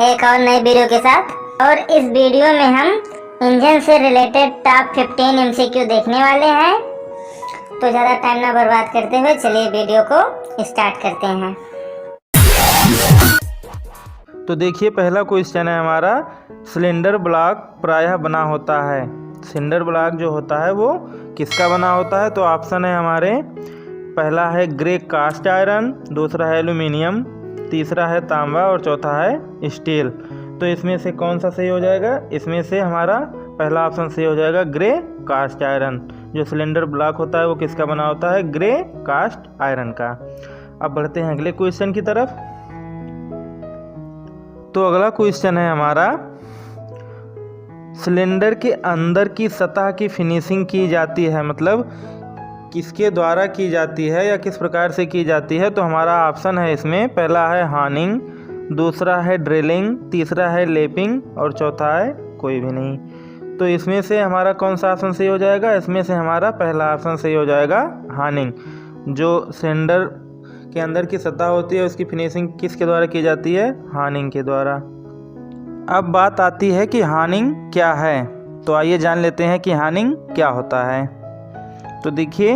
एक और नए वीडियो के साथ। और इस वीडियो में हम इंजन से रिलेटेड टॉप 15 MCQ देखने वाले हैं। तो ज़्यादा टाइम ना बर्बाद करते हुए चलिए वीडियो को स्टार्ट करते हैं। तो देखिए, पहला क्वेश्चन है हमारा, सिलेंडर ब्लॉक प्रायः बना होता है। सिलेंडर ब्लॉक जो होता है वो किसका बना होता है? तो ऑप्शन है हमारे, पहला है ग्रे कास्ट आयरन, दूसरा है एल्यूमिनियम, तीसरा है तांबा और चौथा है स्टील। तो इसमें से कौन सा सही हो जाएगा? इसमें से हमारा पहला ऑप्शन सही हो जाएगा, ग्रे कास्ट आयरन। जो सिलेंडर ब्लॉक होता है वो किसका बना होता है? ग्रे कास्ट आयरन का। अब बढ़ते हैं अगले क्वेश्चन की तरफ। तो अगला क्वेश्चन है हमारा, सिलेंडर के अंदर की सतह की फिनिशिंग की जाती है, मतलब किसके द्वारा की जाती है या किस प्रकार से की जाती है? तो हमारा ऑप्शन है इसमें, पहला है हॉनिंग, दूसरा है ड्रिलिंग, तीसरा है लेपिंग और चौथा है कोई भी नहीं। तो इसमें से हमारा कौन सा ऑप्शन सही हो जाएगा? इसमें से हमारा पहला ऑप्शन सही हो जाएगा, हॉनिंग। जो सिलेंडर के अंदर की सतह होती है उसकी फिनिशिंग किसके द्वारा की जाती है? हॉनिंग के द्वारा। अब बात आती है कि हॉनिंग क्या है। तो आइए जान लेते हैं कि हॉनिंग क्या होता है। तो देखिए,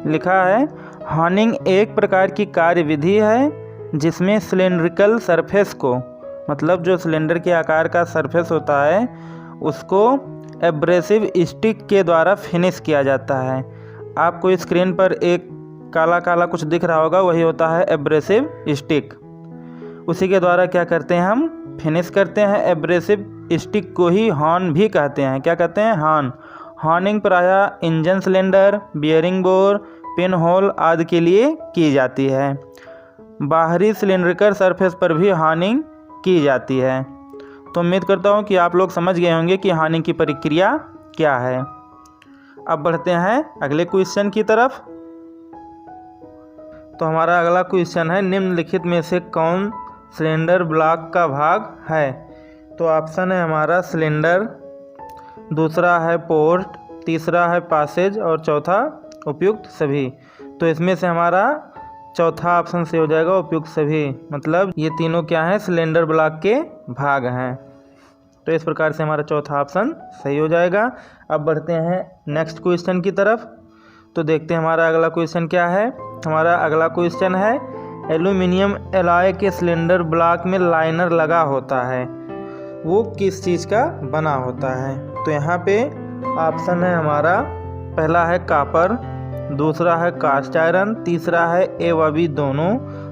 लिखा है, हॉनिंग एक प्रकार की कार्यविधि है जिसमें सिलेंड्रिकल सरफेस को, मतलब जो सिलेंडर के आकार का सरफेस होता है उसको एब्रेसिव स्टिक के द्वारा फिनिश किया जाता है। आपको स्क्रीन पर एक काला काला कुछ दिख रहा होगा, वही होता है एब्रेसिव स्टिक। उसी के द्वारा क्या करते हैं, हम फिनिश करते हैं। एब्रेसिव स्टिक को ही हॉर्न भी कहते हैं। क्या कहते हैं? हॉर्न। हॉर्निंग प्रायः engine cylinder, bearing bore, pin hole आदि के लिए की जाती है। बाहरी सिलेंड्रिकल सरफेस पर भी हॉर्निंग की जाती है। तो उम्मीद करता हूँ कि आप लोग समझ गए होंगे कि हॉर्निंग की प्रक्रिया क्या है। अब बढ़ते हैं अगले क्वेश्चन की तरफ। तो हमारा अगला क्वेश्चन है, निम्नलिखित में से कौन सिलेंडर ब्लॉक का भाग है? तो ऑप्शन है हमारा सिलेंडर, दूसरा है पोर्ट, तीसरा है पासेज और चौथा उपयुक्त सभी। तो इसमें से हमारा चौथा ऑप्शन से हो जाएगा, उपयुक्त सभी। मतलब ये तीनों क्या हैं? सिलेंडर ब्लॉक के भाग हैं। तो इस प्रकार से हमारा चौथा ऑप्शन सही हो जाएगा। अब बढ़ते हैं नेक्स्ट क्वेश्चन की तरफ। तो देखते हैं हमारा अगला क्वेश्चन क्या है। हमारा अगला क्वेश्चन है, एल्यूमिनियम एलॉय के सिलेंडर ब्लॉक में लाइनर लगा होता है, वो किस चीज़ का बना होता है? तो यहाँ पे ऑप्शन है हमारा, पहला है कॉपर, दूसरा है कास्ट आयरन, तीसरा है ए व बी दोनों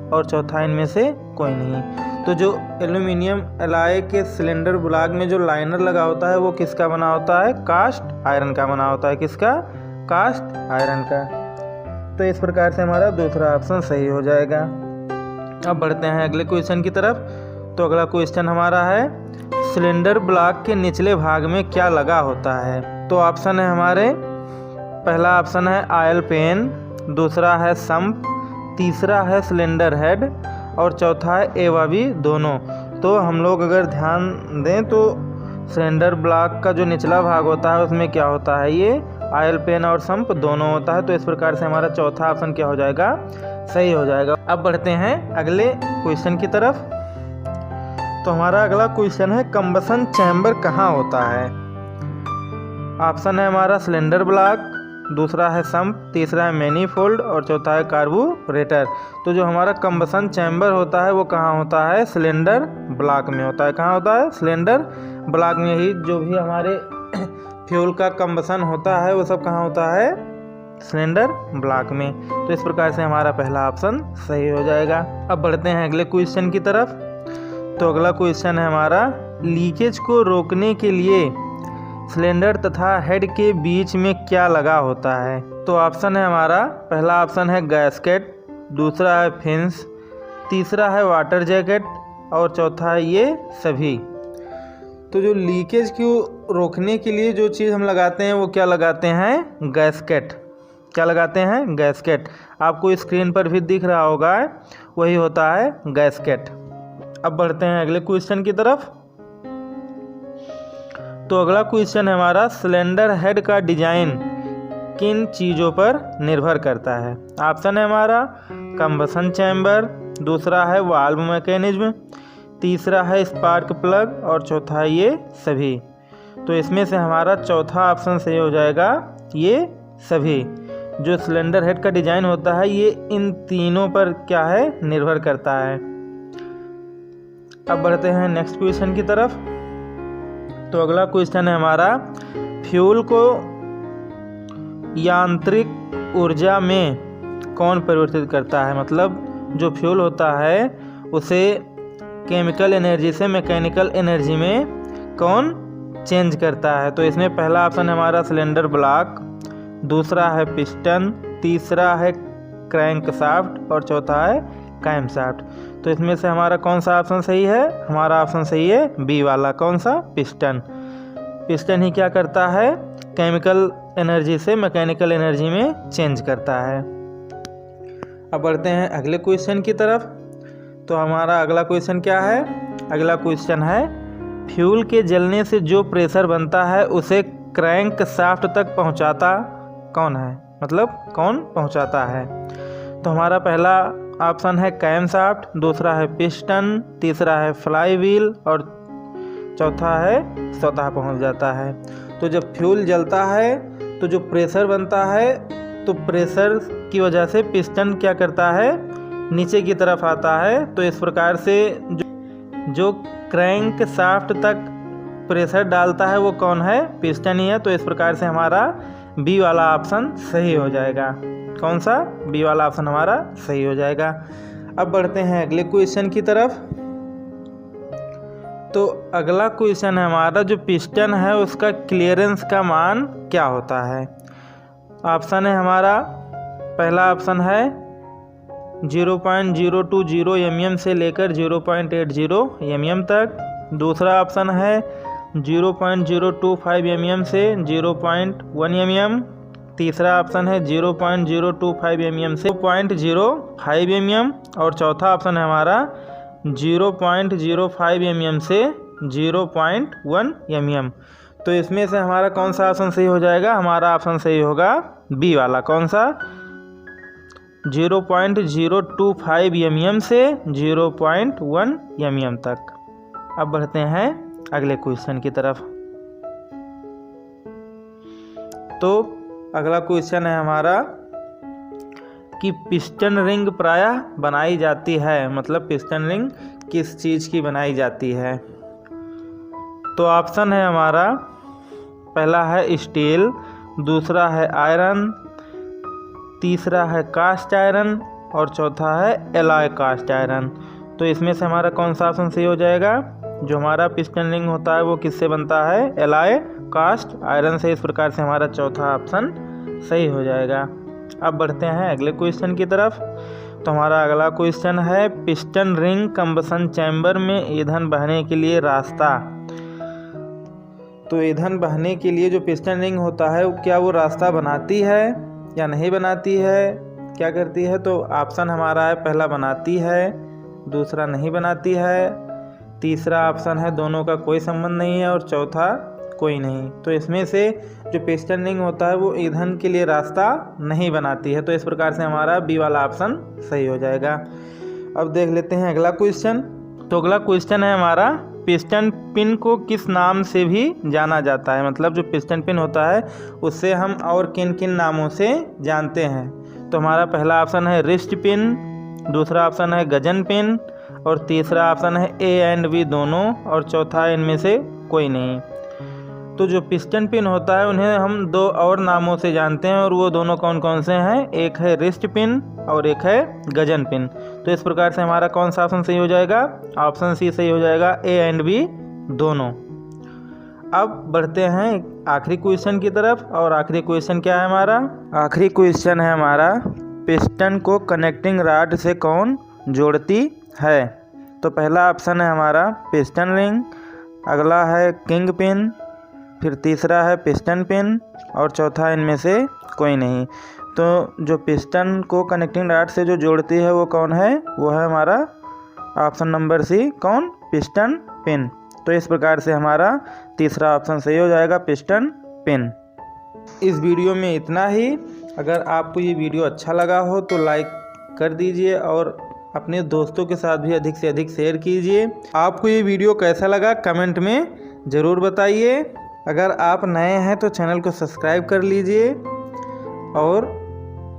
और चौथा इनमें से कोई नहीं। तो जो एल्यूमिनियम एलॉय के सिलेंडर ब्लॉक में जो लाइनर लगा होता है वो किसका बना होता है? कास्ट आयरन का बना होता है। किसका? कास्ट आयरन का। तो इस प्रकार से हमारा दूसरा ऑप्शन सही हो जाएगा। अब बढ़ते हैं अगले क्वेश्चन की तरफ। तो अगला क्वेश्चन हमारा है, सिलेंडर ब्लॉक के निचले भाग में क्या लगा होता है? तो ऑप्शन है हमारे, पहला ऑप्शन है ऑयल पेन, दूसरा है सम्प, तीसरा है सिलेंडर हेड और चौथा है ए व बी दोनों। तो हम लोग अगर ध्यान दें तो सिलेंडर ब्लॉक का जो निचला भाग होता है उसमें क्या होता है? ये ऑयल पेन और सम्प दोनों होता है। तो इस प्रकार से हमारा चौथा ऑप्शन क्या हो जाएगा? सही हो जाएगा। अब बढ़ते हैं अगले क्वेश्चन की तरफ। तो हमारा अगला क्वेश्चन है, कंबसन चैम्बर कहाँ होता है? ऑप्शन है हमारा सिलेंडर ब्लॉक, दूसरा है सम्प, तीसरा है मैनीफोल्ड और चौथा है कार्बोरेटर। तो जो हमारा कंबसन चैम्बर होता है वो कहाँ होता है? सिलेंडर ब्लॉक में होता है। कहाँ होता है? सिलेंडर ब्लॉक में ही। जो भी हमारे फ्यूल का कंबसन होता है वो सब कहाँ होता है? सिलेंडर ब्लॉक में। तो इस प्रकार से हमारा पहला ऑप्शन सही हो जाएगा। अब बढ़ते हैं अगले क्वेश्चन की तरफ। तो अगला क्वेश्चन है हमारा, लीकेज को रोकने के लिए सिलेंडर तथा हेड के बीच में क्या लगा होता है? तो ऑप्शन है हमारा, पहला ऑप्शन है गैस्केट, दूसरा है फिन्स, तीसरा है वाटर जैकेट और चौथा है ये सभी। तो जो लीकेज को रोकने के लिए जो चीज़ हम लगाते हैं वो क्या लगाते हैं? गैस्केट। क्या लगाते हैं? गैस्केट। आपको स्क्रीन पर भी दिख रहा होगा, वही होता है गैस्केट। अब बढ़ते हैं अगले क्वेश्चन की तरफ। तो अगला क्वेश्चन है हमारा, सिलेंडर हेड का डिजाइन किन चीज़ों पर निर्भर करता है? ऑप्शन है हमारा, कंबसन चैम्बर, दूसरा है वाल्व मैकेनिज्म, तीसरा है स्पार्क प्लग और चौथा है ये सभी। तो इसमें से हमारा चौथा ऑप्शन सही हो जाएगा ये सभी। जो सिलेंडर हेड का डिजाइन होता है ये इन तीनों पर क्या है, निर्भर करता है। अब बढ़ते हैं नेक्स्ट क्वेश्चन की तरफ। तो अगला क्वेश्चन है हमारा, फ्यूल को यांत्रिक ऊर्जा में कौन परिवर्तित करता है। मतलब जो फ्यूल होता है उसे केमिकल एनर्जी से मैकेनिकल एनर्जी में कौन चेंज करता है। तो इसमें पहला ऑप्शन है हमारा सिलेंडर ब्लॉक, दूसरा है पिस्टन, तीसरा है क्रैंकशाफ्ट और चौथा है कैमशाफ्ट। तो इसमें से हमारा कौन सा ऑप्शन सही है, हमारा ऑप्शन सही है बी वाला। कौन सा, पिस्टन। पिस्टन ही क्या करता है, केमिकल एनर्जी से मैकेनिकल एनर्जी में चेंज करता है। अब बढ़ते हैं अगले क्वेश्चन की तरफ। तो हमारा अगला क्वेश्चन क्या है, अगला क्वेश्चन है, फ्यूल के जलने से जो प्रेशर बनता है उसे क्रैंक शाफ्ट तक पहुंचाता कौन है। मतलब कौन पहुंचाता है। तो हमारा पहला ऑप्शन है कैम शाफ्ट, दूसरा है पिस्टन, तीसरा है फ्लाई व्हील और चौथा है स्वतः पहुंच जाता है। तो जब फ्यूल जलता है तो जो प्रेशर बनता है, तो प्रेशर की वजह से पिस्टन क्या करता है, नीचे की तरफ आता है। तो इस प्रकार से जो क्रैंक शाफ्ट तक प्रेशर डालता है वो कौन है, पिस्टन ही है। तो इस प्रकार से हमारा बी वाला ऑप्शन सही हो जाएगा। कौन सा, बी वाला ऑप्शन हमारा सही हो जाएगा। अब बढ़ते हैं अगले क्वेश्चन की तरफ। तो अगला क्वेश्चन है हमारा, जो पिस्टन है उसका क्लियरेंस का मान क्या होता है। ऑप्शन है हमारा, पहला ऑप्शन है 0.020 mm से लेकर 0.80 mm तक, दूसरा ऑप्शन है 0.025 mm से 0.1 mm, तीसरा ऑप्शन है 0.025 mm से 0.05 mm और चौथा ऑप्शन है हमारा 0.05 mm से 0.1 mm। तो इसमें से हमारा कौन सा ऑप्शन सही हो जाएगा, हमारा ऑप्शन सही होगा बी वाला। कौन सा, 0.025 mm से 0.1 mm तक। अब बढ़ते हैं अगले क्वेश्चन की तरफ। तो अगला क्वेश्चन है हमारा कि पिस्टन रिंग प्रायः बनाई जाती है। मतलब पिस्टन रिंग किस चीज़ की बनाई जाती है। तो ऑप्शन है हमारा, पहला है स्टील, दूसरा है आयरन, तीसरा है कास्ट आयरन और चौथा है एलॉय कास्ट आयरन। तो इसमें से हमारा कौन सा ऑप्शन सही हो जाएगा। जो हमारा पिस्टन रिंग होता है वो किससे बनता है, एलॉय कास्ट आयरन से। इस प्रकार से हमारा चौथा ऑप्शन सही हो जाएगा। अब बढ़ते हैं अगले क्वेश्चन की तरफ। तो हमारा अगला क्वेश्चन है, पिस्टन रिंग कंबसन चैम्बर में ईंधन बहने के लिए रास्ता। तो ईंधन बहने के लिए जो पिस्टन रिंग होता है क्या वो रास्ता बनाती है या नहीं बनाती है, क्या करती है। तो ऑप्शन हमारा है, पहला बनाती है, दूसरा नहीं बनाती है, तीसरा ऑप्शन है दोनों का कोई संबंध नहीं है और चौथा कोई नहीं। तो इसमें से जो पिस्टन रिंग होता है वो ईंधन के लिए रास्ता नहीं बनाती है। तो इस प्रकार से हमारा बी वाला ऑप्शन सही हो जाएगा। अब देख लेते हैं अगला क्वेश्चन। तो अगला क्वेश्चन है हमारा, पिस्टन पिन को किस नाम से भी जाना जाता है। मतलब जो पिस्टन पिन होता है उससे हम और किन किन नामों से जानते हैं। तो हमारा पहला ऑप्शन है रिस्ट पिन, दूसरा ऑप्शन है गजन पिन और तीसरा ऑप्शन है ए एंड बी दोनों और चौथा इनमें से कोई नहीं। तो जो पिस्टन पिन होता है उन्हें हम दो और नामों से जानते हैं और वो दोनों कौन कौन से हैं, एक है रिस्ट पिन और एक है गजन पिन। तो इस प्रकार से हमारा कौन सा ऑप्शन सही हो जाएगा, ऑप्शन सी सही हो जाएगा, ए एंड बी दोनों। अब बढ़ते हैं आखिरी क्वेश्चन की तरफ। और आखिरी क्वेश्चन क्या है हमारा, आखिरी क्वेश्चन है हमारा, पिस्टन को कनेक्टिंग रॉड से कौन जोड़ती है। तो पहला ऑप्शन है हमारा पिस्टन रिंग, अगला है किंग पिन, फिर तीसरा है पिस्टन पिन और चौथा इनमें से कोई नहीं। तो जो पिस्टन को कनेक्टिंग रॉड से जो जोड़ती है वो कौन है, वो है हमारा ऑप्शन नंबर सी, कौन, पिस्टन पिन। तो इस प्रकार से हमारा तीसरा ऑप्शन सही हो जाएगा, पिस्टन पिन। इस वीडियो में इतना ही। अगर आपको ये वीडियो अच्छा लगा हो तो लाइक कर दीजिए और अपने दोस्तों के साथ भी अधिक से अधिक शेयर कीजिए। आपको ये वीडियो कैसा लगा कमेंट में ज़रूर बताइए। अगर आप नए हैं तो चैनल को सब्सक्राइब कर लीजिए और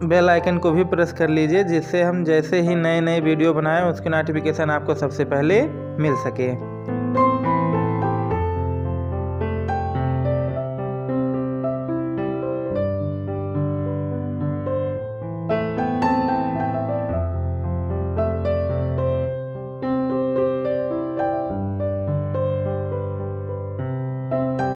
बेल आइकन को भी प्रेस कर लीजिए, जिससे हम जैसे ही नए नए वीडियो बनाएं उसकी नोटिफिकेशन आपको सबसे पहले मिल सके।